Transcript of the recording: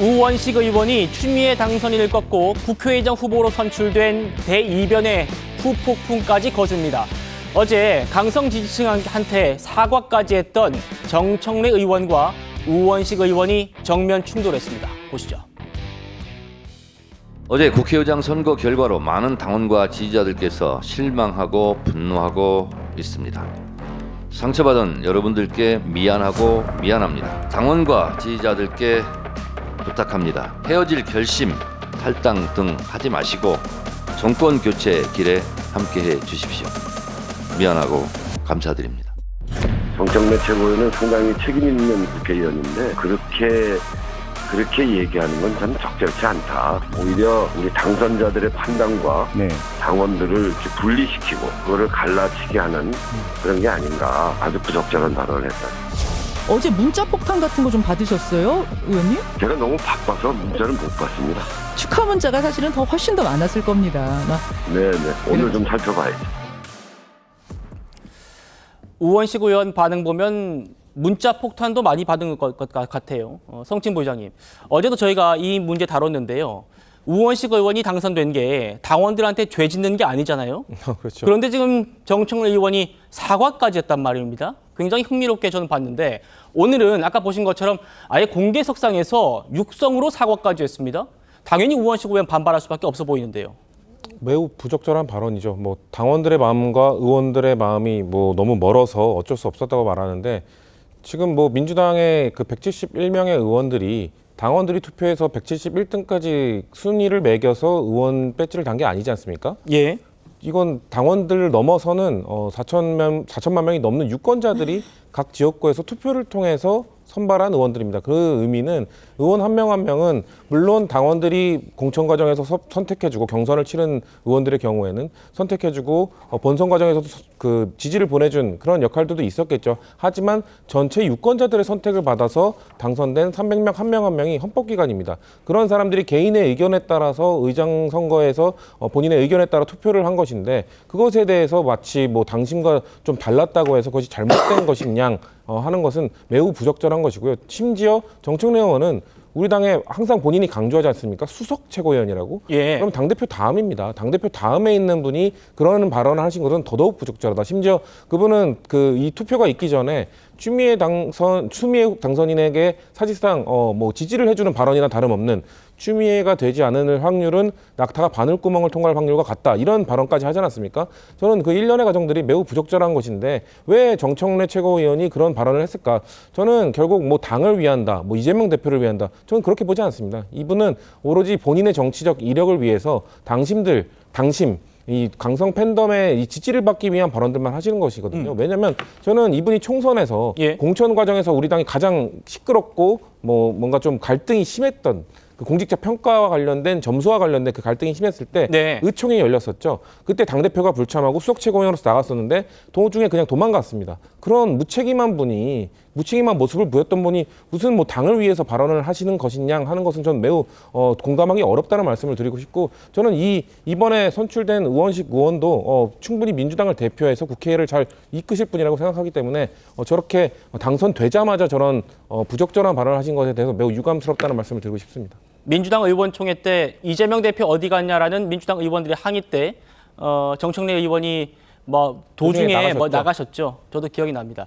우원식 의원이 추미애 당선인을 꺾고 국회의장 후보로 선출된 대이변의 후폭풍까지 거셉니다. 어제 강성 지지층한테 사과까지 했던 정청래 의원과 우원식 의원이 정면 충돌했습니다. 보시죠. 어제 국회의장 선거 결과로 많은 당원과 지지자들께서 실망하고 분노하고 있습니다. 상처받은 여러분들께 미안하고 미안합니다. 당원과 지지자들께 부탁합니다. 헤어질 결심, 탈당 등 하지 마시고 정권 교체 길에 함께해 주십시오. 미안하고 감사드립니다. 정청래 최고위원은 상당히 책임 있는 국회의원인데 그렇게 얘기하는 건 참 적절치 않다. 오히려 우리 당선자들의 판단과 당원들을 이렇게 분리시키고 그거를 갈라치게 하는 그런 게 아닌가. 아주 부적절한 발언을 했다. 어제 문자 폭탄 같은 거 좀 받으셨어요, 의원님? 제가 너무 바빠서 문자를 못 봤습니다. 축하 문자가 사실은 훨씬 더 많았을 겁니다. 네네. 오늘 좀 살펴봐야죠. 우원식 의원 반응 보면 문자 폭탄도 많이 받은 것 같아요. 성진 부의장님, 어제도 저희가 이 문제 다뤘는데요. 우원식 의원이 당선된 게 당원들한테 죄 짓는 게 아니잖아요. 그렇죠. 그런데 지금 정청래 의원이 사과까지 했단 말입니다. 굉장히 흥미롭게 저는 봤는데 오늘은 아까 보신 것처럼 아예 공개석상에서 육성으로 사과까지 했습니다. 당연히 우원식 의원 반발할 수밖에 없어 보이는데요. 매우 부적절한 발언이죠. 뭐 당원들의 마음과 의원들의 마음이 뭐 너무 멀어서 어쩔 수 없었다고 말하는데 지금 뭐 민주당의 그 171명의 의원들이 당원들이 투표해서 171등까지 순위를 매겨서 의원 배지를 단 게 아니지 않습니까? 예. 이건 당원들을 넘어서는 4천만 명이 넘는 유권자들이 각 지역구에서 투표를 통해서 선발한 의원들입니다. 그 의미는 의원 한 명 한 명은 물론 당원들이 공천 과정에서 선택해주고 경선을 치른 의원들의 경우에는 선택해주고 본선 과정에서도 그 지지를 보내준 그런 역할들도 있었겠죠. 하지만 전체 유권자들의 선택을 받아서 당선된 300명 한 명 한 명이 헌법기관입니다. 그런 사람들이 개인의 의견에 따라서 의장 선거에서 본인의 의견에 따라 투표를 한 것인데 그것에 대해서 마치 뭐 당신과 좀 달랐다고 해서 그것이 잘못된 것인 양 하는 것은 매우 부적절한 것이고요. 심지어 정청래 의원은 우리 당에 항상 본인이 강조하지 않습니까? 수석 최고위원이라고? 예. 그럼 당대표 다음입니다. 당대표 다음에 있는 분이 그런 발언을 하신 것은 더더욱 부적절하다. 심지어 그분은 이 투표가 있기 전에 추미애 당선인에게 사실상 뭐 지지를 해주는 발언이나 다름없는 추미애가 되지 않을 확률은 낙타가 바늘구멍을 통과할 확률과 같다. 이런 발언까지 하지 않았습니까? 저는 그 일련의 과정들이 매우 부적절한 것인데 왜 정청래 최고위원이 그런 발언을 했을까? 저는 결국 뭐 당을 위한다, 뭐 이재명 대표를 위한다. 저는 그렇게 보지 않습니다. 이분은 오로지 본인의 정치적 이력을 위해서 당심, 이 강성 팬덤의 이 지지를 받기 위한 발언들만 하시는 것이거든요. 왜냐하면 저는 이분이 총선에서 공천 과정에서 우리 당이 가장 시끄럽고 뭐 뭔가 좀 갈등이 심했던 그 공직자 평가와 관련된 점수와 관련된 그 갈등이 심했을 때 의총이 열렸었죠. 그때 당대표가 불참하고 수석 최고위원으로서 나갔었는데 도중에 그냥 도망갔습니다. 그런 무책임한 모습을 보였던 분이 무슨 뭐 당을 위해서 발언을 하시는 것이냐 하는 것은 저는 매우 공감하기 어렵다는 말씀을 드리고 싶고 저는 이번에 선출된 우원식 의원도 충분히 민주당을 대표해서 국회를 잘 이끄실 분이라고 생각하기 때문에 저렇게 당선되자마자 저런 부적절한 발언을 하신 것에 대해서 매우 유감스럽다는 말씀을 드리고 싶습니다. 민주당 의원총회 때 이재명 대표 어디 갔냐라는 민주당 의원들의 항의 때 정청래 의원이 뭐 도중에 나가셨죠. 저도 기억이 납니다.